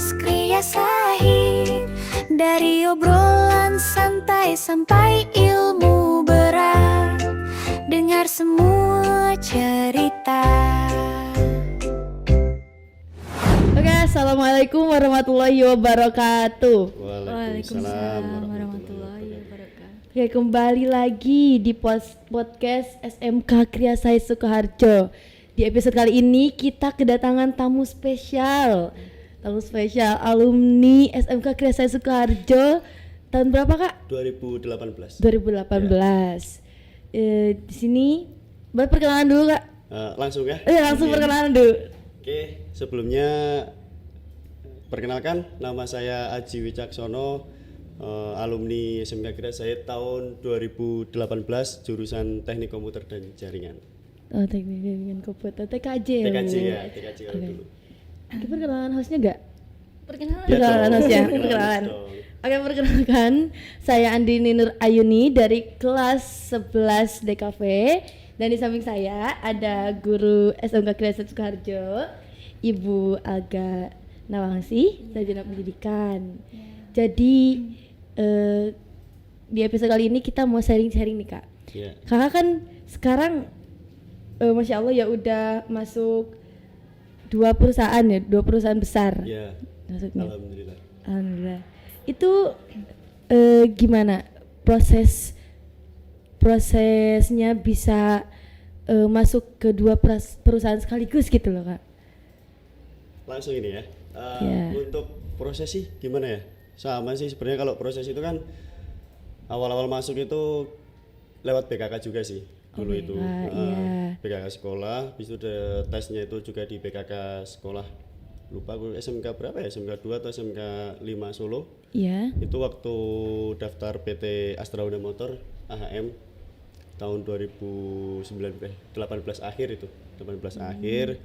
Podcast Kria Sahid. Dari obrolan santai sampai ilmu berat, dengar semua cerita. Oke, assalamualaikum warahmatullahi wabarakatuh. Waalaikumsalam warahmatullahi wabarakatuh. Oke, kembali lagi di podcast SMK Kria Sahid Sukoharjo. Di episode kali ini kita kedatangan tamu spesial alumni SMK Kria Sahid Sukoharjo. Tahun berapa, Kak? 2018. 2018. Di sini boleh perkenalan dulu, Kak? Langsung ya? Langsung perkenalan dulu. Oke, sebelumnya perkenalkan, nama saya Aji Wicaksono, alumni SMK Kria Sahid tahun 2018, jurusan Teknik Komputer dan Jaringan. Oh, teknik jaringan komputer, TKJ ya, TKJ kalau dulu. Kita perkenalan hostnya nggak? Perkenalan hostnya, perkenalan. Oke, perkenalkan, saya Andini Nur Ayuni dari kelas 11 DKV. Dan di samping saya ada guru SMK Kria Sahid Sukoharjo, Ibu Aga Nawangsi, sarjana pendidikan. Jadi di episode kali ini kita mau sharing-sharing nih, Kak. Yeah. Kakak kan sekarang Masya Allah ya udah masuk dua perusahaan besar. Ya, Maksudnya. Alhamdulillah. Itu gimana prosesnya bisa masuk ke dua perusahaan sekaligus gitu loh, Kak? Langsung ini ya. Yeah. Untuk proses sih gimana ya? Sama sih sebenarnya, kalau proses itu kan awal-awal masuk itu lewat BKK juga sih. Dulu itu iya. BKK sekolah, habis itu tesnya itu juga di BKK sekolah. Lupa aku SMK berapa ya? SMK 2 atau SMK 5 Solo. Iya. Itu waktu daftar PT Astra Honda Motor AHM tahun 2018 akhir itu. 18 akhir.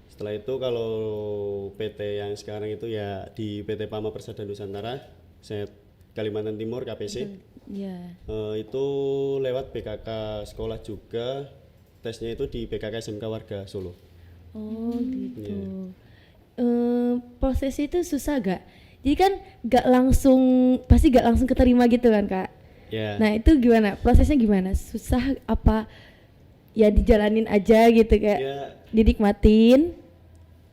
Setelah itu kalau PT yang sekarang itu ya di PT Pama Persada Nusantara, saya Kalimantan Timur KPC. Iya. Itu lewat BKK sekolah juga, tesnya itu di BKK SMK Warga Solo. Oh gitu. Yeah. Proses itu susah gak? Jadi kan pasti gak langsung keterima gitu kan, Kak? Yeah. Nah itu gimana? Prosesnya gimana? Susah apa? Ya dijalanin aja gitu, kayak dinikmatin.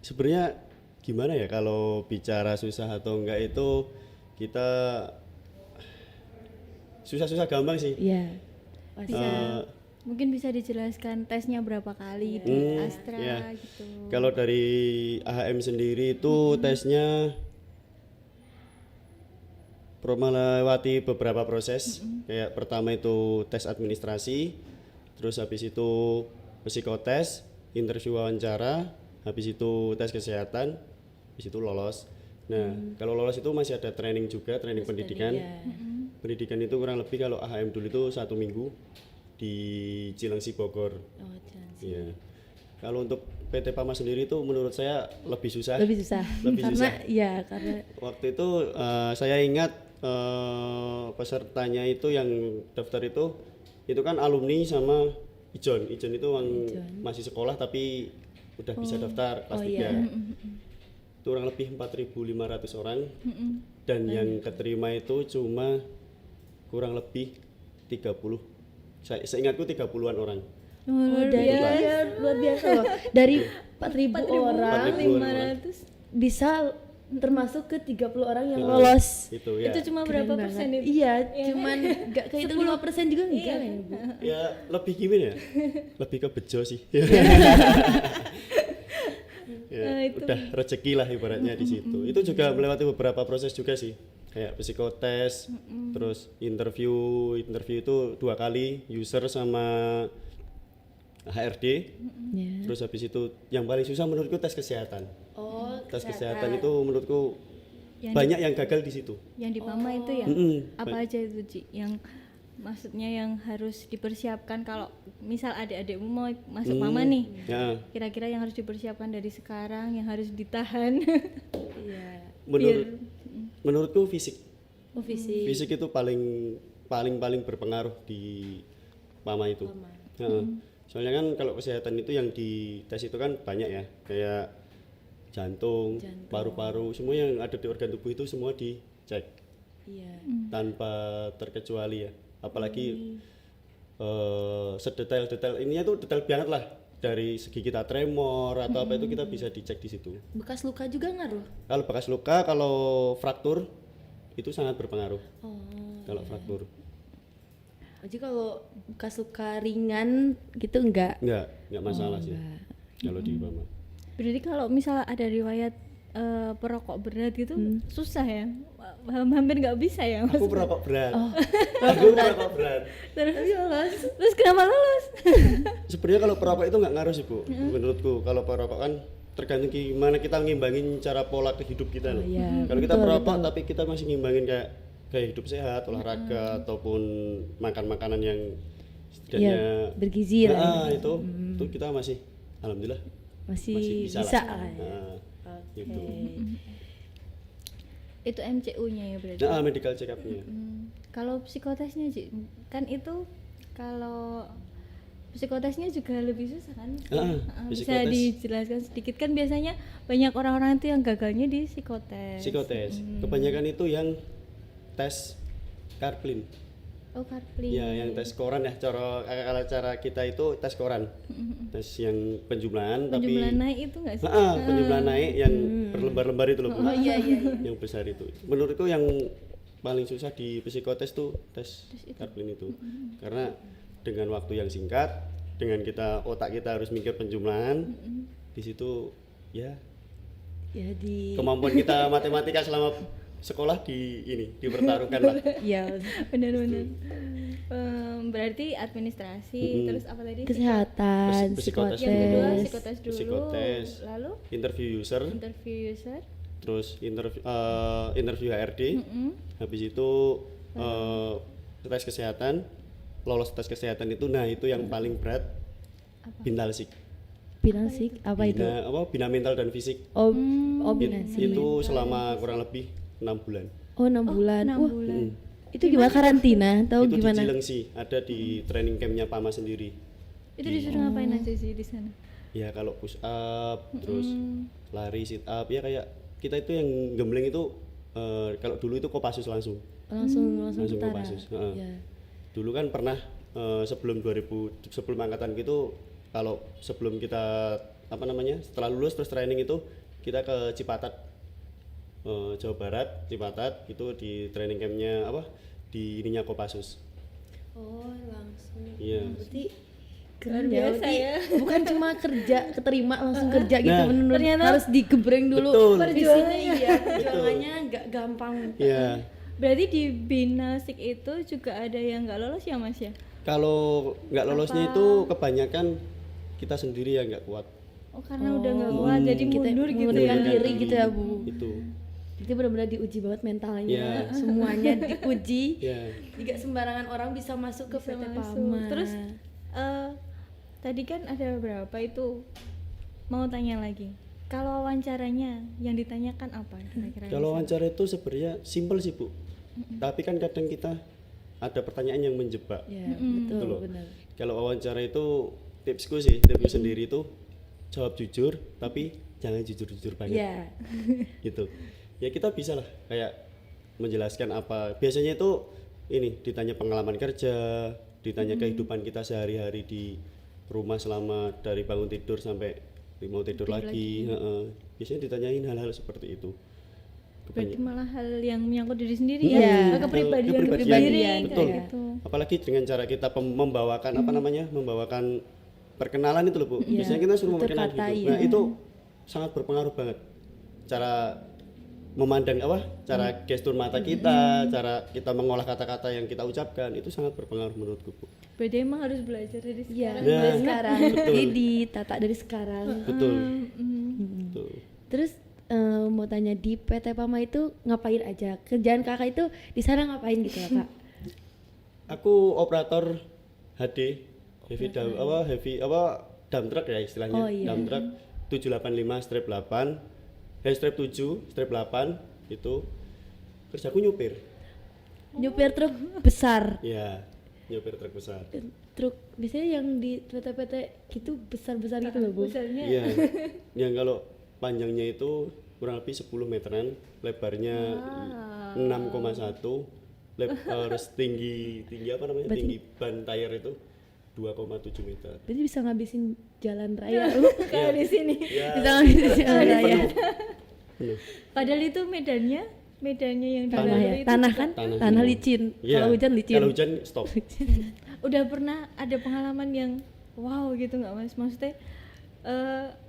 Sebenarnya gimana ya kalau bicara susah atau enggak itu, kita susah-susah gampang sih. Iya. Mungkin bisa dijelaskan tesnya berapa kali di Astra gitu. Kalau dari AHM sendiri itu tesnya melewati beberapa proses. Kayak pertama itu tes administrasi, terus habis itu psikotes, interview wawancara, habis itu tes kesehatan, habis itu lolos. Nah, kalau lolos itu masih ada training juga, training pendidikan. Pendidikan itu kurang lebih kalau AHM dulu itu 1 minggu di Cilengsi Bogor. Oh, Cilengsi. Iya. Kalau untuk PT Pama sendiri itu menurut saya lebih susah. Karena Waktu itu saya ingat pesertanya itu yang daftar itu kan alumni sama Ijon itu masih sekolah tapi udah bisa daftar kelas 3. Iya. Itu kurang lebih 4.500 orang. Dan yang keterima itu cuma kurang lebih 30. Seingatku 30-an orang. luar biasa loh. Dari 4.000 orang 500 bisa termasuk ke 30 orang yang lolos. Gitu ya. itu cuma berapa persen itu? Iya, cuman gak kayak itu 5% juga enggak ya, Bu? Ya lebih gimana ya? Lebih ke bejo sih. Udah rezeki lah ibaratnya di situ. Itu juga melewati beberapa proses juga sih. Kayak psikotes, terus interview itu 2 kali, user sama HRD. Terus habis itu yang paling susah menurutku tes kesehatan. Tes kesehatan itu menurutku banyak yang gagal di situ. Yang di Pama itu ya? Apa aja itu, Ci? Yang maksudnya yang harus dipersiapkan kalau misal adik-adikmu mau masuk Pama nih. Ya. Kira-kira yang harus dipersiapkan dari sekarang, yang harus ditahan. Iya. Menurutku fisik. Fisik. Fisik itu paling berpengaruh di Pama itu. Soalnya kan kalau kesehatan itu yang di tes itu kan banyak ya, kayak jantung, paru-paru, semua yang ada di organ tubuh itu semua dicek Iya. tanpa terkecuali ya. Apalagi sedetail-detail ininya tuh detail banget lah, dari segi kita tremor atau apa itu kita bisa dicek di situ. Bekas luka juga ngaruh? Kalau bekas luka, kalau fraktur itu sangat berpengaruh. Oh. Kalau fraktur Jadi kalau bekas luka ringan gitu enggak? enggak masalah sih. Kalau di mama. Berarti kalau misal ada riwayat perokok berat gitu susah ya, hampir nggak bisa ya Mas? Aku perokok berat. Oh, Aku perokok berat. Terus kenapa lolos? Sebenarnya kalau perokok itu nggak ngaruh sih Bu. Menurutku kalau perokok kan tergantung gimana kita ngimbangin cara pola hidup kita loh. iya, Kalau kita perokok tapi kita masih ngimbangin kayak gaya hidup sehat, olahraga ataupun makan makanan yang setidaknya Iya, bergizi lah. itu kita masih alhamdulillah Masih bisa lah. lah ya. Gitu. Itu MCU-nya ya berarti. Nah, medical check up-nya. Kalau psikotesnya Ci, kan itu kalau psikotesnya juga lebih susah kan? Bisa psikotes. dijelaskan sedikit kan biasanya banyak orang-orang itu yang gagalnya di psikotes. Psikotes. Kebanyakan itu yang tes Karplin. Oh, Karplin. Ya, yang tes koran ya. Kalau cara kita itu tes koran. Tes yang penjumlahan Penjumlahan tapi naik itu nggak sih? penjumlahan naik yang berlembar-lembar itu loh, Bu. Oh iya. Yang besar itu. Menurutku yang paling susah di psikotes tuh tes Karplin itu. Karena dengan waktu yang singkat, dengan otak kita harus mikir penjumlahan, di situ ya Ya di kemampuan kita matematika selama sekolah dipertaruhkan lah. ya Benar-benar. Berarti administrasi, terus apa tadi? kesehatan, Psikotes Yang kedua psikotes. psikotes dulu. Psikotes. Lalu Interview user, interview user. terus interview HRD, habis itu tes kesehatan, lolos tes kesehatan itu, nah itu yang paling berat. Binalsik, Binasik apa itu? bina mental dan fisik. Oh, binasik. Itu selama kurang lebih 6 bulan. Oh, 6 bulan. 6 Wah, bulan. itu gimana karantina? Tahu Itu gimana? di Cilengsi, ada di training campnya Pama sendiri. Itu disuruh ngapain aja sih di sana? Ya kalau push up, terus lari, sit up, ya kayak kita itu yang gambling itu kalau dulu itu Kopassus langsung Langsung langsung tentara. Kopassus. Ya. Dulu kan pernah sebelum angkatan gitu, kalau sebelum kita setelah lulus terus training itu kita ke Cipatat, Jawa Barat, Cipatat itu di training campnya di ininya Kopassus. Oh, langsung. Iya. Berarti Luar keren ya, biasa berarti ya. bukan cuma kerja keterima langsung kerja gitu, Nah, bener ternyata harus digebreng dulu. Betul. Perjuangannya iya, perjuangannya nggak gampang. Iya. Berarti di Binasik itu juga ada yang nggak lolos ya Mas ya? Kalau nggak lolosnya itu kebanyakan kita sendiri yang nggak kuat. Oh, karena udah nggak kuat jadi Kita mundur gitu mengundurkan ya. diri gitu ya, Bu. Itu. Jadi benar-benar diuji banget mentalnya, Iya. semuanya diuji. Ya. Jika sembarangan orang bisa masuk ke Bisa PT masuk. Pama. Terus tadi kan ada berapa itu, mau tanya lagi. Kalau wawancaranya yang ditanyakan apa kira-kira? Kalau wawancara itu sebenarnya simpel sih Bu. Tapi kan kadang kita ada pertanyaan yang menjebak. ya, Gitu betul, loh. benar. Kalau wawancara itu tipsku sendiri itu jawab jujur tapi jangan jujur-jujur banget. Iya. Gitu. Ya kita bisa lah kayak menjelaskan apa. Biasanya itu ditanya pengalaman kerja, ditanya kehidupan kita sehari-hari di rumah selama dari bangun tidur sampai mau tidur lagi. Biasanya ditanyain hal-hal seperti itu. Berarti malah hal yang menyangkut diri sendiri Iya. ya, kepribadian Kepribadian, kayak betul. gitu. Apalagi dengan cara kita membawakan membawakan perkenalan itu loh Bu. Biasanya kita suruh tutur memperkenalkan kata, gitu. iya. Nah, itu sangat berpengaruh banget. Cara memandang cara gestur mata kita, cara kita mengolah kata-kata yang kita ucapkan itu sangat berpengaruh menurutku Bu. Berarti emang harus belajar dari Iya, sekarang. Nah, dari sekarang. betul. Jadi ditata dari sekarang. Betul. Betul. Terus mau tanya di PT Pama itu ngapain aja? Kerjaan kakak itu di sana ngapain gitu ya kak? Aku operator HD heavy dump truck ya istilahnya. Oh, iya. Dump truck 785/8 strap 7 strap 8 itu kerjaku nyupir. Nyupir truk besar. Ya, nyupir truk besar. Truk biasanya yang di PT-PT gitu besar-besar gitu loh bu. Misalnya Iya. Yang kalau panjangnya itu kurang lebih 10 meteran, lebarnya 6,1, terus tinggi apa namanya? Berarti- Tinggi ban tayar itu 2,7 meter. Berarti bisa ngabisin jalan raya. Kayak di sini. Ya, Bisa ngabisin jalan ini raya. penuh. Padahal itu medannya yang di Tanah ya, itu tanah kan? Tanah Tanah semua. licin. Iya, Kalau hujan licin. Kalau hujan stop. udah pernah ada pengalaman yang wow gitu nggak Mas? Maksudnya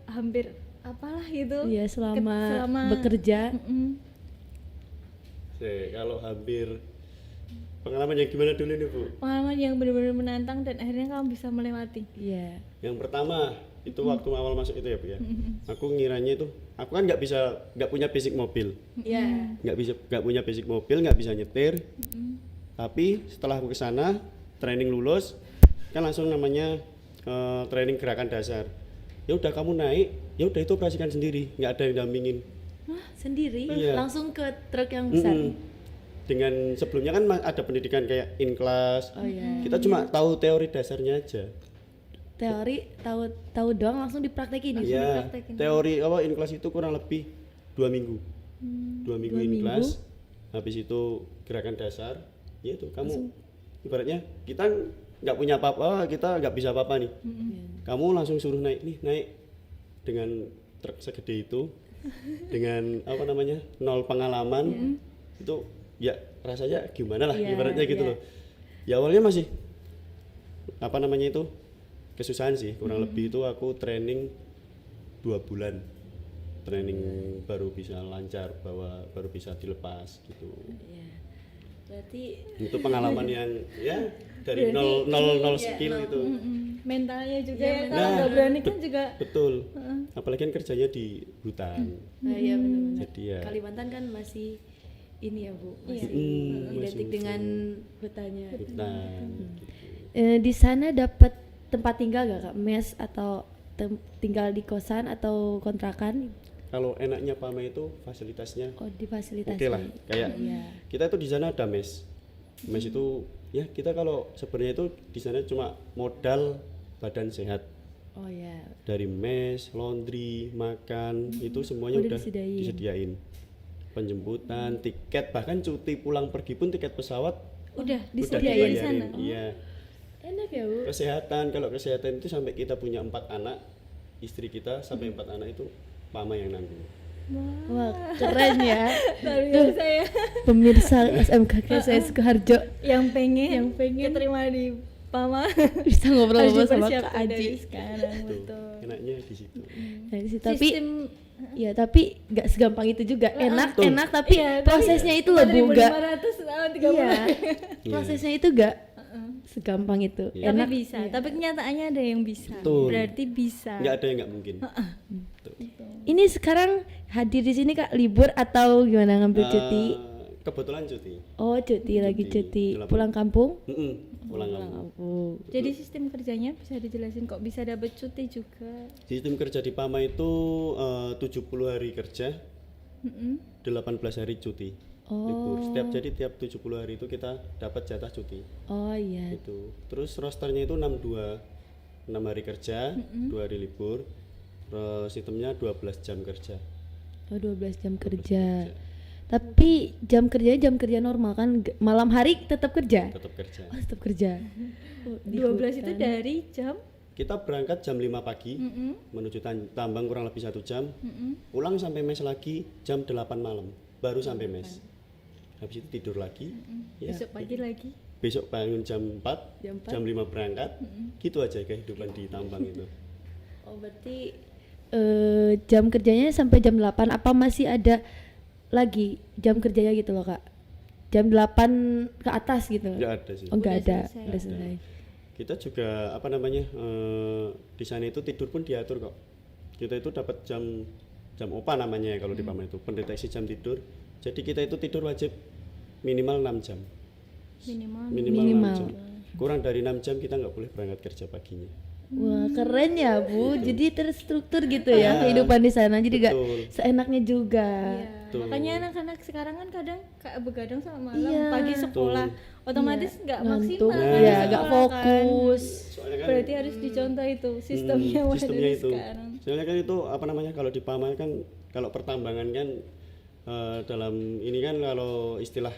hampir apalah gitu. Iya, selama selama- bekerja. Kalau hampir pengalaman yang gimana dulu nih Bu? Pengalaman yang benar-benar menantang dan akhirnya kamu bisa melewati. Iya. Yang pertama itu waktu awal masuk itu ya Bu ya. Aku ngiranya itu, aku kan nggak punya basic mobil, Iya. nggak punya basic mobil, nggak bisa nyetir. Tapi setelah aku kesana, training lulus, kan langsung namanya training gerakan dasar. Ya udah kamu naik, ya udah itu operasikan sendiri, nggak ada yang dampingin. Hah, sendiri Iya. langsung ke truk yang besar. Dengan sebelumnya kan ada pendidikan kayak in class. Oh iya. Kita cuma tahu teori dasarnya aja. Teori tahu doang langsung dipraktekin gitu. Iya, teori apa in class itu kurang lebih 2 minggu. 2 minggu 2 in minggu. class. Habis itu gerakan dasar. Ya itu kamu ibaratnya kita nggak punya apa-apa, kita nggak bisa apa-apa nih. Kamu langsung suruh naik nih, naik dengan truk segede itu dengan apa namanya? Nol pengalaman. Itu ya rasanya gimana lah Iya, ibaratnya gitu iya. loh. Ya awalnya masih apa namanya itu kesusahan sih, kurang lebih itu aku training 2 bulan training baru bisa lancar, baru bisa dilepas gitu. Iya. Berarti Itu pengalaman yang ya dari nol skill itu. Mentalnya juga ya, kalau Nah. nggak berani kan juga Betul. Apalagi kan kerjanya di hutan. iya benar-benar. Jadi ya Kalimantan kan masih ini ya Bu, masih masih identik dengan hutannya. hutan. Di sana dapat tempat tinggal gak Kak? Mes atau tinggal di kosan atau kontrakan? Kalau enaknya Pama itu fasilitasnya Oh, difasilitasi. oke lah. Kayak Iya. kita itu di sana ada mes. Mes itu ya kita kalau sebenarnya itu di sana cuma modal badan sehat. Oh ya. Dari mes, laundry, makan itu semuanya Udah udah disediain. Penjemputan, tiket, bahkan cuti pulang pergi pun tiket pesawat udah udah disediain di dibayarin. sana. Iya. Enak ya Bu. Kesehatan, kalau kesehatan itu sampai kita punya 4 anak, istri kita sampai 4 anak itu Pama yang nanggung. Wah, keren ya. Luar biasa ya. Pemirsa SMK saya Sukoharjo Yang pengen keterima di Pama bisa ngobrol-ngobrol harus sama Kak dipersiapkan dari Aji. sekarang, Tuh, betul. enaknya di situ. Nah, di situ. Tapi Sistem ya tapi nggak segampang itu juga. Enak, Betul. enak tapi Iya, prosesnya itu loh Bu, nggak. 4.500 tahun 3 Iya. bulan. Prosesnya itu nggak segampang itu. Iya. Tapi Enak. bisa, tapi kenyataannya ada yang bisa. Betul. Berarti bisa. Nggak ada yang nggak mungkin. Tuh. Ini sekarang hadir di sini Kak libur atau gimana ngambil cuti? Kebetulan cuti. Oh, cuti lagi cuti. Delapan. Pulang kampung? Pulang kampung. Oh. Jadi sistem kerjanya bisa dijelasin kok bisa dapat cuti juga. Sistem kerja di Pama itu 70 hari kerja, 18 hari cuti. Libur. Tiap 70 hari itu kita dapat jatah cuti. Oh iya. Itu. Terus rosternya itu 6 hari kerja, 2 hari libur. Sistemnya 12 jam kerja. Oh, 12 jam kerja. Tapi jam kerja normal kan? Malam hari tetap kerja? Tetap kerja. Oh, tetap kerja. Oh, di 12 itu hutan. dari jam Kita berangkat jam 5 pagi menuju Tambang kurang lebih 1 jam. Pulang sampai mes lagi jam 8 malam baru sampai mes. Habis itu tidur lagi. Ya, besok pagi lagi. besok bangun jam 4, Jam 4. jam 5 berangkat. Gitu aja kehidupan di tambang itu. Oh, berarti jam kerjanya sampai jam 8 apa masih ada lagi jam kerjanya gitu loh Kak? Jam 8 ke atas gitu? Enggak ada sih. Oh, enggak Udah ada. selesai. Udah selesai. Kita juga apa namanya di sana itu tidur pun diatur kok. Kita itu dapat jam OPA namanya ya kalau di Pama itu, pendeteksi jam tidur. Jadi kita itu tidur wajib minimal 6 jam. Minimal. 6 jam. Kurang dari 6 jam kita nggak boleh berangkat kerja paginya. Wah, keren ya Bu. Jadi terstruktur gitu ya kehidupan di sana. Jadi enggak Betul. seenaknya juga. Iya. Betul. Makanya anak-anak sekarang kan kadang kayak begadang sama malam, Iya. pagi sekolah, otomatis nggak maksimal. Ngantuk. kan Iya, di nggak sekolah kan. fokus. Soalnya kan Berarti harus dicontoh itu sistemnya mulai sistemnya dari itu. sekarang. Soalnya kan itu apa namanya kalau di Pama kan kalau pertambangan kan dalam ini kan kalau istilah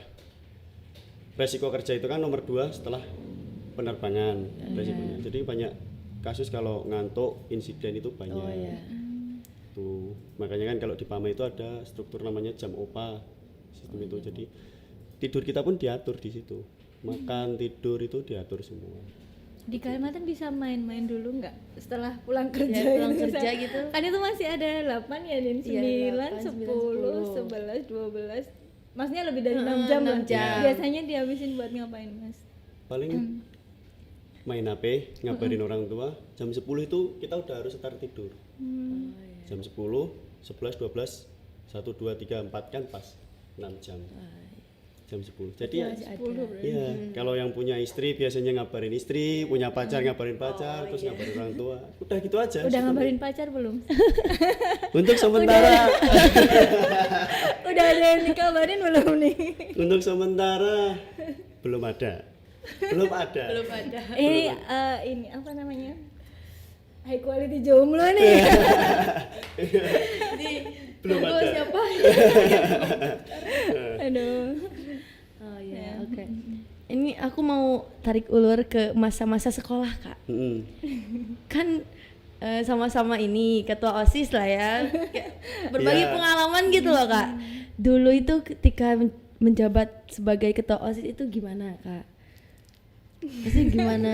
resiko kerja itu kan nomor 2 setelah penerbangan resikonya. Jadi banyak kasus kalau ngantuk insiden itu banyak. Oh iya. Tuh makanya kan kalau di Pama itu ada struktur namanya jam OPA sistem itu. Jadi tidur kita pun diatur di situ. Makan tidur itu diatur semua. Di Kalimantan bisa main-main dulu nggak setelah pulang kerja? Ya, pulang gitu, kerja Sa? gitu. Kan itu masih ada 8 ya, Din? 9, 8, 10, 11, 12. Maksudnya lebih dari 6 jam 6 lah. jam. Biasanya dihabisin buat ngapain, Mas? Paling main HP, ngabarin orang tua. Jam 10 itu kita udah harus start tidur. Jam 10, 11, 12, 1, 2, 3, 4 kan pas 6 jam. Jam 10. Jadi ya, 10 berarti. iya, kalau yang punya istri biasanya ngabarin istri, punya pacar ngabarin pacar, terus ngabarin orang tua. Udah gitu aja. Udah sistemnya. ngabarin pacar belum? Untuk sementara, Udah ada yang dikabarin belum nih? untuk sementara belum ada. Belum ada. Belum ada. Ini apa namanya? High quality jomblo nih. Jadi Belum tunggu ada. siapa? Aduh. Oh iya, oke. Ini aku mau tarik ulur ke masa-masa sekolah, Kak. Mm-mm. Kan sama-sama ini ketua OSIS lah ya. Kayak berbagi Iya. pengalaman gitu loh, Kak. Dulu itu ketika menjabat sebagai ketua OSIS itu gimana, Kak? Maksudnya gimana?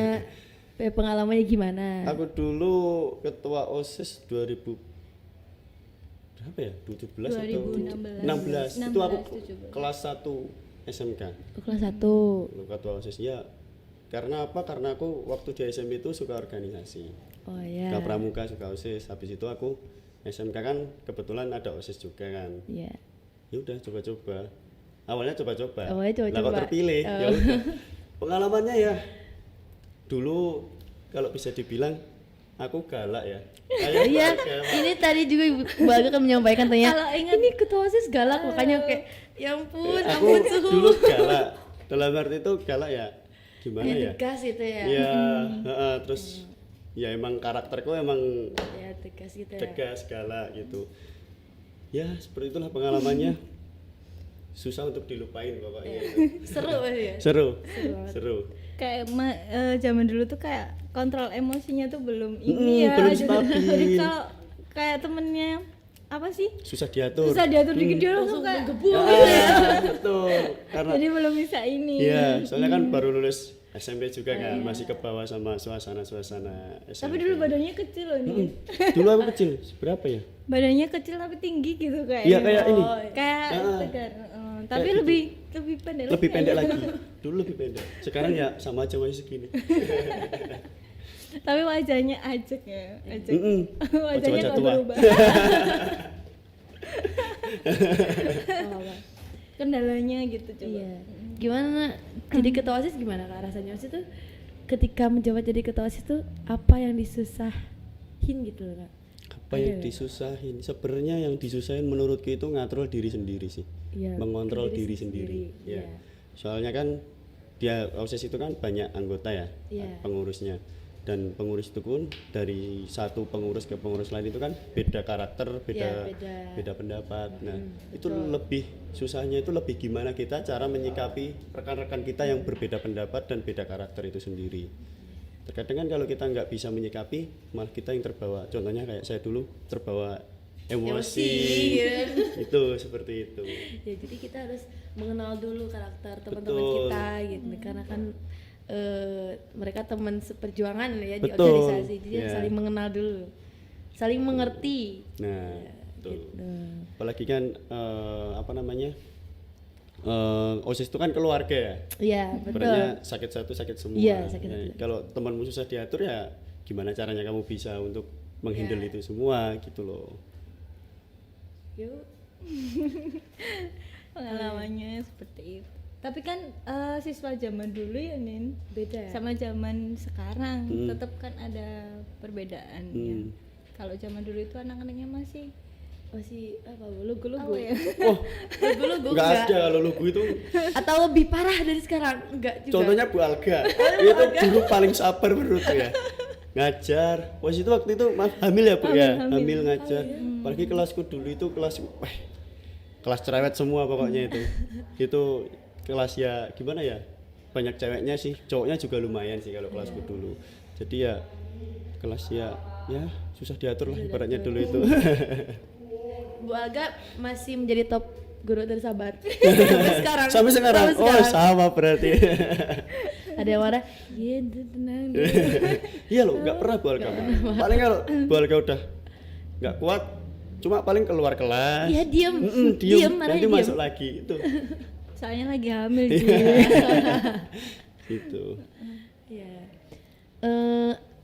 Pengalamannya gimana? Aku dulu ketua OSIS 2000 berapa ya? 17 atau 16. Itu aku 17. kelas 1 SMK. Kelas 1. Ketua OSIS ya. Karena apa? Karena aku waktu di SMP itu suka organisasi. Oh iya. Suka pramuka, suka OSIS. Habis itu aku SMK kan kebetulan ada OSIS juga kan. Iya. Ya udah coba-coba. Awalnya coba-coba. Awalnya Lah kok coba-coba. terpilih? Oh. Ya udah. Pengalamannya ya dulu kalau bisa dibilang aku galak ya. Kayak Iya, galak. ini tadi juga Mbak Aga kan menyampaikan tanya. Kalau ingat- Ini ketua OSIS galak makanya kayak ya ampun, Aku ampun suhu. dulu galak. Dalam arti itu galak ya gimana Ya, ya? tegas itu ya. Iya, heeh, terus ya emang karakterku emang Ya tegas gitu ya. tegas, galak gitu. Ya seperti itulah pengalamannya. Susah untuk dilupain pokoknya. Seru pasti ya. Seru, seru. Kayak zaman dulu tuh kayak kontrol emosinya tuh belum ini ya. belum Jadi- stabil. Jadi kalau kayak temennya apa sih? Susah diatur. Susah diatur dikit dia langsung kayak Betul. Karena jadi belum bisa ini. iya, soalnya kan baru lulus SMP juga kan, masih ke bawah sama suasana-suasana SMP. Tapi dulu badannya kecil loh nih. Dulu aku kecil, berapa ya? Badannya kecil tapi tinggi gitu kayak. Iya kayak ini. Kayak tegar. Tapi Kayak lebih pendek. Lebih lagi. pendek lagi. Dulu lebih pendek. Sekarang ya sama aja masih segini. Tapi wajahnya ajek ya. Ajek. Wajahnya Wajah-wajah nggak tua. berubah. Kendalanya gitu coba. Iya. Gimana jadi ketua OSIS gimana Kak rasanya? OSIS tuh ketika menjabat jadi ketua OSIS tuh apa yang disusahin gitu loh, Kak? Apa yang disusahin? Sebenarnya yang disusahin menurutku itu ngatur diri sendiri sih. Iya, Mengontrol ke diri diri sendiri. sendiri, Ya. iya. Soalnya kan dia OSIS itu kan banyak anggota ya, Iya. pengurusnya. Dan pengurus itu pun dari satu pengurus ke pengurus lain itu kan beda karakter, beda Iya, beda pendapat. Nah, itu lebih susahnya itu lebih gimana kita cara menyikapi rekan-rekan kita yang berbeda pendapat dan beda karakter itu sendiri. Terkadang kan kalau kita nggak bisa menyikapi, malah kita yang terbawa. Contohnya kayak saya dulu terbawa emosi. Itu seperti itu. Ya jadi kita harus mengenal dulu karakter teman-teman Betul. kita gitu karena kan mereka teman seperjuangan ya di Betul. organisasi jadi Iya. saling mengenal dulu saling mengerti Nah, betul. gitu. Apalagi kan apa namanya? OSIS itu kan keluarga ya. Iya betul. Sebenarnya sakit satu sakit semua. Iya, sakit Ya, satu. kalau temanmu susah diatur ya gimana caranya kamu bisa untuk menghandle Iya. itu semua gitu loh. Yuk. Pengalamannya seperti itu. Tapi kan siswa zaman dulu ya Nin Beda ya? sama zaman sekarang tetap kan ada perbedaan ya. Kalau zaman dulu itu anak-anaknya masih Masih apa lugu-lugu Apa ya? Wah, lugu-lugu nggak ada kalau lugu itu. atau lebih parah dari sekarang enggak juga Contohnya Bu Alga, itu guru paling sabar menurutku ya. Ngajar, waktu itu hamil ya Bu ya, hamil ngajar. Apalagi kelasku dulu itu kelas cerewet semua pokoknya itu. Itu kelas ya gimana ya? Banyak ceweknya sih, cowoknya juga lumayan sih kalau kelasku dulu. Jadi ya kelas ya susah diatur lah ibaratnya dulu itu. Bu Alga masih menjadi top guru dari Sabar sampai sekarang. Sampai sekarang. Oh, sama berarti. Ada yang marah, iya tenang dulu. Iya loh, nggak pernah Bu Alga. Paling kalau Bu Alga udah nggak kuat, cuma paling keluar kelas. Iya diem, nanti masuk lagi itu. Soalnya lagi hamil dia. Gitu. Iya.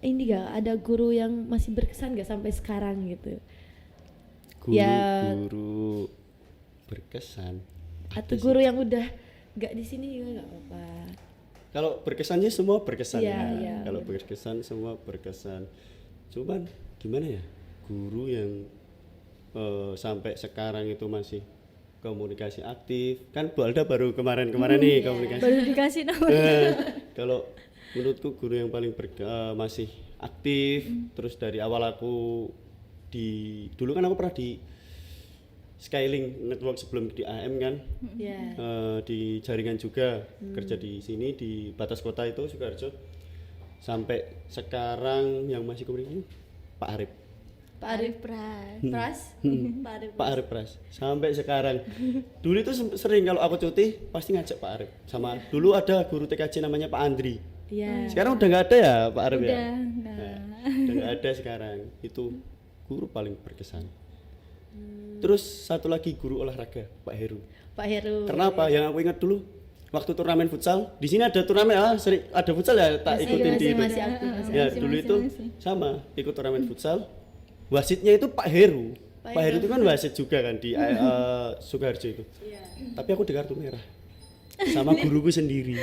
Ini gak ada guru yang masih berkesan gak sampai sekarang gitu? Guru berkesan. Atau guru yang udah gak di sini juga gak apa-apa. Kalau berkesannya semua berkesan Iya, ya. iya, Kalau berkesan semua berkesan. Cuman gimana ya? Guru yang sampai sekarang itu masih komunikasi aktif. Kan Bu Alda baru kemarin nih komunikasi. Baru dikasih nama. Kalau menurutku guru yang paling masih aktif, terus dari awal aku dulu kan aku pernah di Skylink Network sebelum di AM kan, Iya. di jaringan juga kerja di sini di batas kota itu Sukoharjo. Sampai sekarang yang masih komunikasi Pak Arif. Pak Arif Pras. Pras, Pak Arif. Pak Arif Pras sampai sekarang. Dulu itu sering kalau aku cuti pasti ngajak Pak Arif. Sama dulu ada guru TKJ namanya Pak Andri. Iya. Sekarang udah nggak ada ya Pak Arif ya? Udah Udah nggak ada sekarang. Itu guru paling berkesan. Terus satu lagi guru olahraga Pak Heru. Pak Heru. Kenapa? Yang aku ingat dulu waktu turnamen futsal. Di sini ada turnamen sering ada futsal ya tak ikutin di itu. masih aktif, masih Ya dulu itu sama ikut turnamen futsal. Wasitnya itu Pak Heru. Pak Heru itu kan wasit juga kan di Sukoharjo itu. Tapi aku di kartu merah sama guruku sendiri.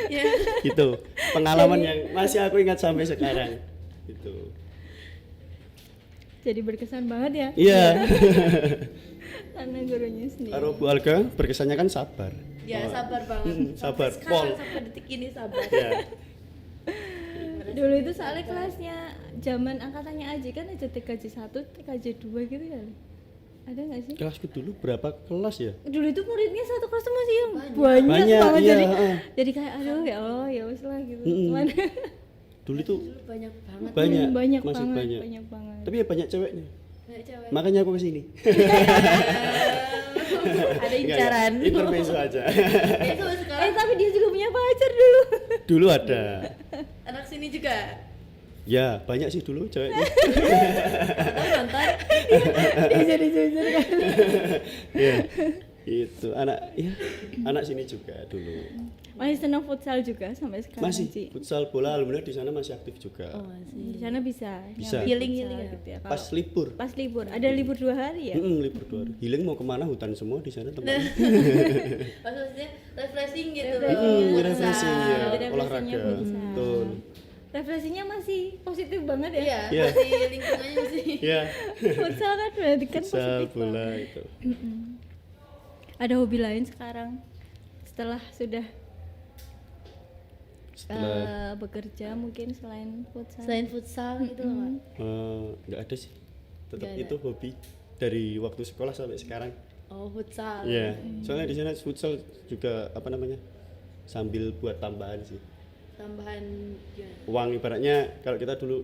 Gitu. Pengalaman yang masih aku ingat sampai sekarang. Gitu. Jadi berkesan banget ya. Iya. Karena gurunya sendiri. Kalau Bu Alga berkesannya kan sabar. Ya sabar banget. Sabar. Sampai sekarang, sampai detik ini sabar. Ya. Dulu itu soalnya kelasnya zaman angkatannya Aji kan ada TKJ 1, TKJ 2 gitu ya. Ada nggak sih? Kelasku dulu berapa kelas ya? Dulu itu muridnya satu kelas tuh masih yang banyak banget iya, jadi kayak aduh ya Allah ya wes lah gitu. Cuman Dulu itu Banyak banget. banyak, masih banget, banyak. banget. Tapi ya banyak ceweknya. Banyak cewek. Makanya aku kesini. Ada incaran. Intermezzo aja. Sampai sekarang Tapi dia juga punya pacar dulu. Dulu ada. anak sini juga. Ya, banyak sih dulu ceweknya. Nonton. Dia jadi jujur kan. Iya. Itu anak sini juga dulu. Masih senang futsal juga sampai sekarang Masih sih. futsal bola alhamdulillah di sana masih aktif juga. Oh, masih. Di sana bisa. Bisa. Healing-healing Futsal gitu ya. Pas libur. Pas libur. Ada libur 2 hari ya? Libur 2 hari. Healing mau kemana hutan semua di sana teman. Maksudnya refreshing gitu. Refreshing ya, Refreshingnya olahraga. futsal. Betul. Refleksinya masih positif banget ya. Iya, Iya. masih lingkungannya masih. Ya. Futsal kan berarti kan Futsal positif bola banget. itu. Ada hobi lain sekarang setelah sudah bekerja mungkin selain futsal? Selain futsal gitu loh, Mak. Nggak ada sih. Tetap Nggak ada. itu hobi dari waktu sekolah sampai sekarang. Oh, futsal. Iya. Soalnya di sana futsal juga apa namanya? Sambil buat tambahan sih. Tambahan gimana? Uang ibaratnya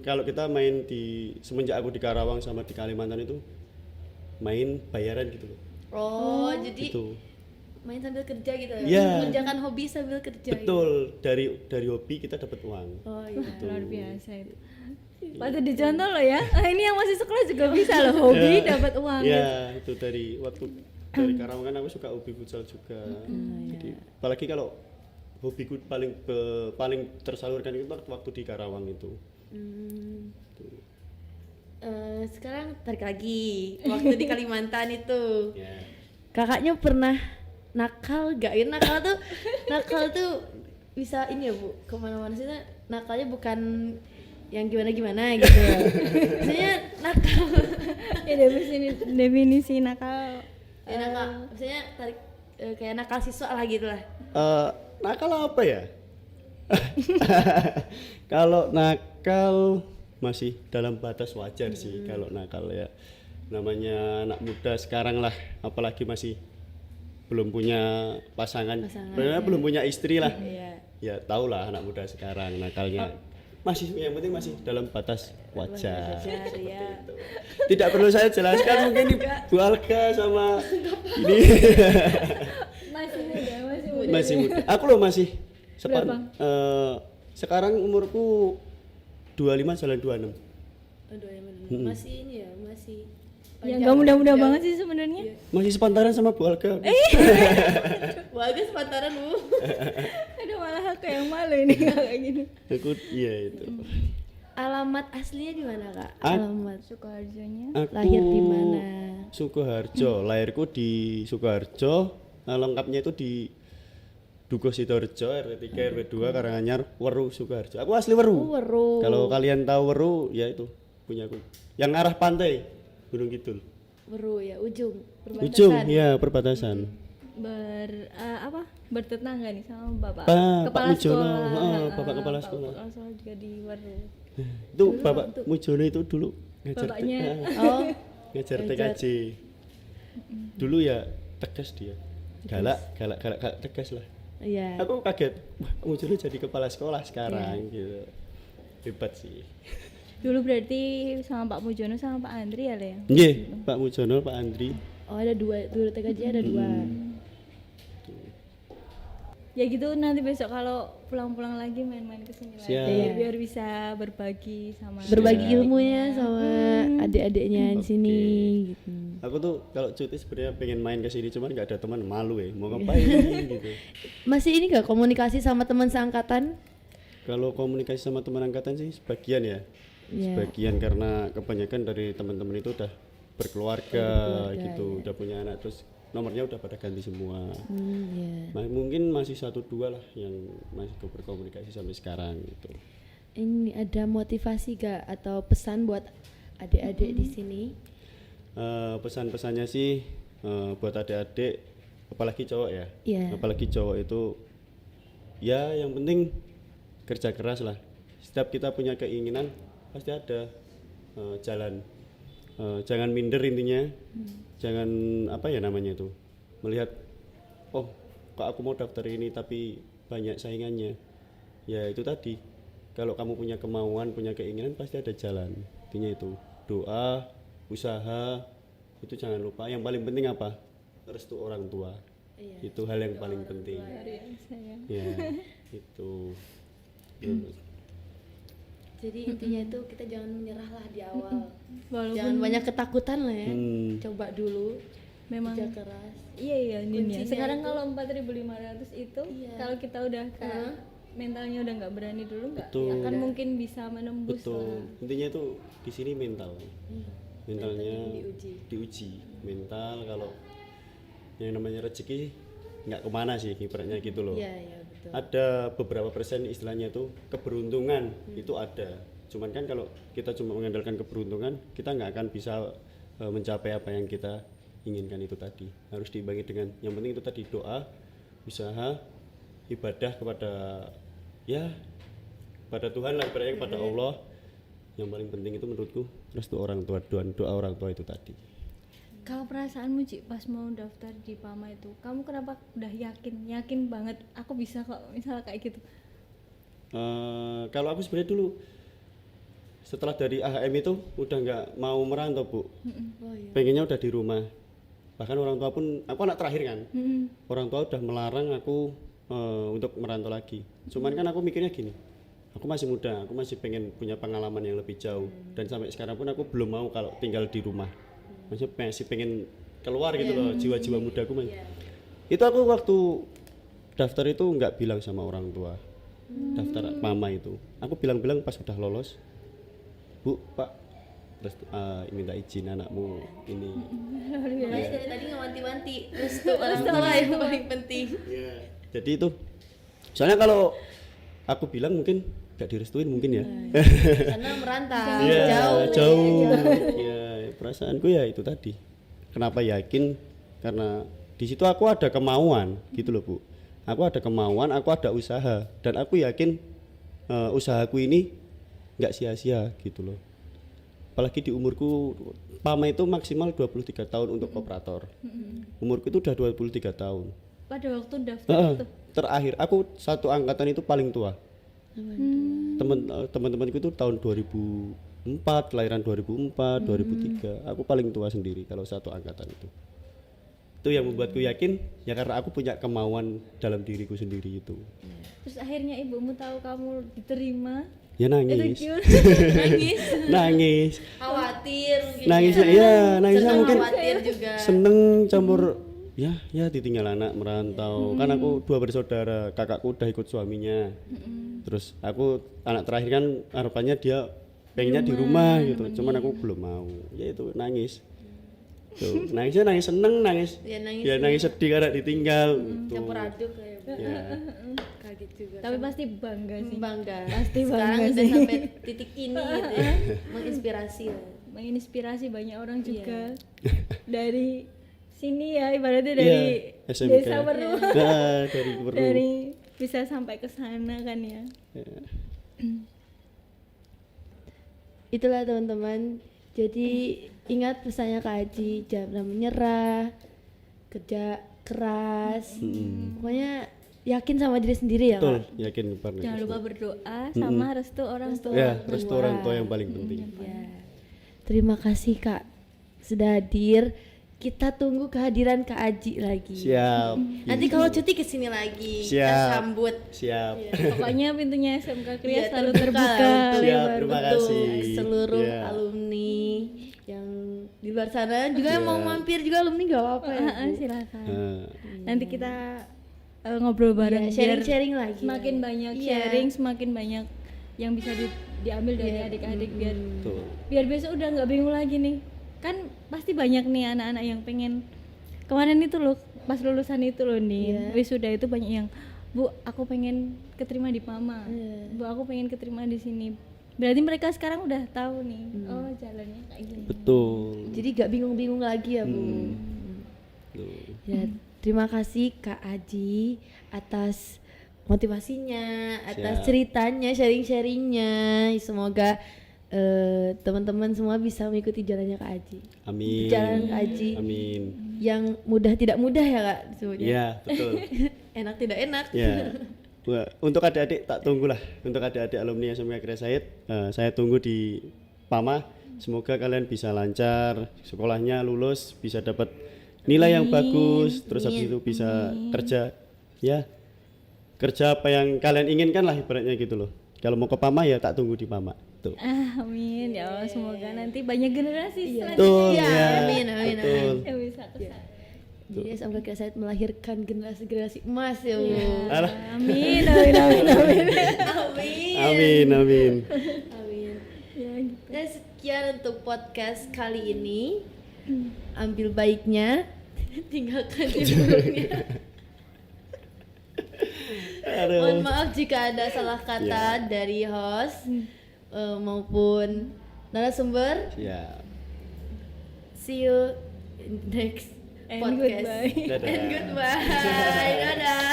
kalau kita main di semenjak aku di Karawang sama di Kalimantan itu main bayaran gitu loh. Oh, jadi Gitu. main sambil kerja gitu ya? Iya. Mengerjakan hobi sambil kerja. Betul. Dari hobi kita dapat uang. Gitu. Oh iya. Luar biasa itu. Patut dicontoh loh ya. Ini yang masih sekolah juga bisa loh hobi dapat uang. Ya, itu dari Karawang kan aku suka hobi futsal juga. Jadi apalagi kalau hobiku paling tersalurkan itu waktu di Karawang itu. Sekarang tarik lagi waktu di Kalimantan itu. Ya. Kakaknya pernah nakal gak? Ya, nakal tuh bisa ini ya Bu, kemana-mana sih nakalnya bukan yang gimana-gimana gitu. Maksudnya nakal Ya definisi nakal. Ya nakal, maksudnya tarik kayak nakal siswa lah gitu lah. Nakal apa ya? Kalau nakal masih dalam batas wajar sih kalau nakal ya. Namanya anak muda sekarang lah, apalagi masih belum punya pasangan, belum punya istri lah. Ya tau lah anak muda sekarang nakalnya. Masih yang penting masih dalam batas wajar. Seperti itu. Tidak perlu saya jelaskan mungkin ini Bu Alga sama ini. Masih muda. Aku loh masih sekarang umurku 25 jalan 26. Aduh ya bener. Masih ini ya, masih Ya nggak mudah-mudah banget sih sebenarnya. Masih sepantaran sama Bu Alga. Wah, sepantaran Bu. Aduh malah aku yang malu ini kayak gini. Aku iya itu. Alamat aslinya di mana Kak? Ah? Alamat Sukoharjonya. Aku lahir di mana? Sukoharjo. Lahirku di Sukoharjo. Lengkapnya itu di Dukuh Sidoarjo, RW 3, RW 2, Karanganyar, Weru, Sukoharjo. Aku asli Weru. Weru. Kalau kalian tahu Weru, ya itu punya aku. Yang arah pantai, Gunung Kidul. Weru ya, ujung. Perbatasan. Ujung, ya perbatasan. Bertetangga nih sama Bapak Pak kepala Mujono, sekolah. Bapak kepala sekolah. Kepala sekolah juga di Waru. Itu Bapak Mujono itu dulu ngajar Bapaknya. Oh, ngajar TKJ. Dulu ya tegas dia. Galak tegas lah. iya. Aku kaget, wah Mujono jadi kepala sekolah sekarang gitu. Hebat sih. Dulu berarti sama Pak Mujono sama Pak Andri ya Le ya? Nggih, Pak Mujono, Pak Andri. Oh, ada dua, dulu TKJ ada dua. Ya gitu nanti besok kalau pulang-pulang lagi main-main ke sini lagi Siap. biar bisa berbagi sama Berbagi ilmunya sama adik-adiknya di sini gitu. Aku tuh kalau cuti sebenarnya pengen main ke sini cuman nggak ada teman, malu ya mau ngapain gitu. Masih ini gak komunikasi sama teman seangkatan? Kalau komunikasi sama teman angkatan sih sebagian ya. Iya. Sebagian karena kebanyakan dari teman-teman itu udah berkeluarga gitu, udah punya anak terus nomornya udah pada ganti semua. Iya. Mungkin masih 1-2 lah yang masih berkomunikasi sampai sekarang gitu. Ini ada motivasi gak atau pesan buat adik-adik di sini? Pesan-pesannya sih buat adik-adik apalagi cowok ya. Iya. Apalagi cowok itu ya yang penting kerja keras lah. Setiap kita punya keinginan pasti ada jalan. Jangan minder intinya. Jangan apa ya namanya itu. Melihat oh kok aku mau daftar ini tapi banyak saingannya. Ya itu tadi. Kalau kamu punya kemauan, punya keinginan pasti ada jalan. Intinya itu. Doa, usaha itu jangan lupa. Yang paling penting apa? Restu orang tua. Itu hal yang paling penting. Ya, itu. Jadi intinya itu kita jangan menyerah lah di awal. Walaupun Jangan banyak ketakutan lah ya. Coba dulu. memang Kerja keras. iya Nin ya. Kuncinya Sekarang itu- kalau 4.500 itu kalau kita udah mentalnya udah nggak berani dulu nggak Betul. akan mungkin bisa menembus lah. Betul. Intinya itu di sini mental. Mentalnya diuji. diuji. Mental kalau yang namanya rezeki nggak kemana sih ibaratnya gitu loh. Iya, iya betul. Ada beberapa persen istilahnya itu keberuntungan itu ada. Cuman kan kalau kita cuma mengandalkan keberuntungan, kita nggak akan bisa mencapai apa yang kita inginkan itu tadi. Harus diimbangi dengan yang penting itu tadi doa, usaha, ibadah kepada ya pada Tuhan lah, ibaratnya kepada Allah. Yang paling penting itu menurutku restu orang tua, doa orang tua itu tadi. Kalau perasaanmu Ci pas mau daftar di PAMA itu, kamu kenapa udah yakin banget aku bisa kok misalnya kayak gitu? Kalau aku sebenarnya dulu setelah dari AHM itu udah nggak mau merantau Bu. Oh iya. Pengennya udah di rumah. Bahkan orang tua pun, aku anak terakhir kan. Orang tua udah melarang aku untuk merantau lagi. Cuman kan aku mikirnya gini, aku masih muda, aku masih pengen punya pengalaman yang lebih jauh. Dan sampai sekarang pun aku belum mau kalau tinggal di rumah. Maksudnya masih pengen keluar gitu loh, jiwa-jiwa mudaku. Itu aku waktu daftar itu nggak bilang sama orang tua. Daftar mama itu. Aku bilang-bilang pas udah lolos, Bu, Pak, terus minta izin anakmu ini. Mas dari tadi ngewanti-wanti restu orang tua yang paling penting. Ya, jadi itu. Soalnya kalau aku bilang mungkin nggak direstuin mungkin ya. Karena merantau Iya, jauh. jauh. Ya, perasaanku ya itu tadi. Kenapa yakin? Karena di situ aku ada kemauan gitu loh Bu. Aku ada kemauan, aku ada usaha, dan aku yakin usahaku ini nggak sia-sia gitu loh. Apalagi di umurku, PAMA itu maksimal 23 tahun untuk kooperator. Umurku itu udah 23 tahun. Pada waktu daftar itu. Terakhir aku satu angkatan itu paling tua. Teman-temanku itu tahun 2004, kelahiran 2004, 2003. Aku paling tua sendiri kalau satu angkatan itu. Itu yang membuatku yakin ya karena aku punya kemauan dalam diriku sendiri itu. Terus akhirnya ibumu tahu kamu diterima. Ya nangis. Itu gimana? Nangis. Nangis. Khawatir mungkin. Nangisnya ya, nangisnya Senang, mungkin khawatir juga. seneng campur ya ditinggal anak merantau. Kan aku 2 bersaudara, kakakku udah ikut suaminya. Terus aku anak terakhir kan harapannya dia pengennya di rumah gitu. Cuman aku belum mau. Ya itu nangis. Tuh, nangisnya nangis seneng, nangis. Ya, Nangis sedih karena ditinggal. Tuh. Campur aduk kayak Ya. kaget juga. Tapi pasti bangga sih. bangga. Pasti Sekarang bangga udah sih. sampai titik ini gitu ya. Menginspirasi lah. Menginspirasi banyak orang Iya. juga. Dari sini ya ibaratnya dari SMK. desa Meru. Nah, dari Meru. Dari bisa sampai ke sana kan ya. Itulah teman-teman. Jadi ingat pesannya Kak Aji, jangan pernah menyerah, kerja keras. Pokoknya yakin sama diri sendiri ya Betul, Kak. yakin partner. Jangan lupa berdoa sama restu orang tua. Ya, restu orang tua yang paling penting. Ya. Terima kasih Kak sudah hadir. Kita tunggu kehadiran Kak Aji lagi. Siap. Nanti kalau cuti kesini lagi. Kita Siap. sambut. Siap. Pokoknya pintunya SMK Kria Iya, selalu terbuka terbuka. untuk Siap, terima untuk kasih. seluruh Iya. alumni yang di luar sana juga yang mau mampir juga alumni gak apa-apa ya. Bu. Silakan. Nah, Nanti kita ngobrol bareng Iya, biar sharing-sharing lagi. semakin banyak Iya. sharing, semakin banyak yang bisa diambil dari adik-adik betul. biar besok udah nggak bingung lagi nih. Kan pasti banyak nih anak-anak yang pengen kemarin itu loh pas lulusan itu loh nih wisuda itu banyak yang Bu aku pengen keterima di PAMA, Bu aku pengen keterima di sini. Berarti mereka sekarang udah tahu nih oh jalannya kayak gini. Betul. Jadi gak bingung-bingung lagi ya Bu. Tuh. Ya, terima kasih Kak Aji atas motivasinya, atas ceritanya, sharing-sharingnya. Semoga teman-teman semua bisa mengikuti jalannya Kak Aji. Amin. Jalan Kak Aji Amin. yang mudah tidak mudah ya Kak sebutnya. Iya, betul. Enak tidak enak. Ya. Wah, untuk adik-adik tak tunggulah. Untuk adik-adik alumni SMK Kria Said, saya tunggu di PAMA. Semoga kalian bisa lancar, sekolahnya lulus, bisa dapat nilai yang bagus, terus habis itu bisa kerja. Ya. Kerja apa yang kalian inginkan lah ibaratnya gitu loh. Kalau mau ke PAMA ya tak tunggu di PAMA. Tuh. Amin ya Allah, semoga nanti banyak generasi Betul, Iya, ya. amin, amin, Betul. yang bisa kesana. Jadi SMK Kria Said melahirkan generasi-generasi emas ya Bu. Alah. Amin, amin, amin, amin. Amin, amin. Amin. Ya, gitu. Dan sekian untuk podcast kali ini. Ambil baiknya, tinggalkan yang buruknya. Aduh. Mohon maaf jika ada salah kata dari host maupun narasumber. Siap. See you in next And podcast. goodbye. Dadah. And goodbye. Dadah.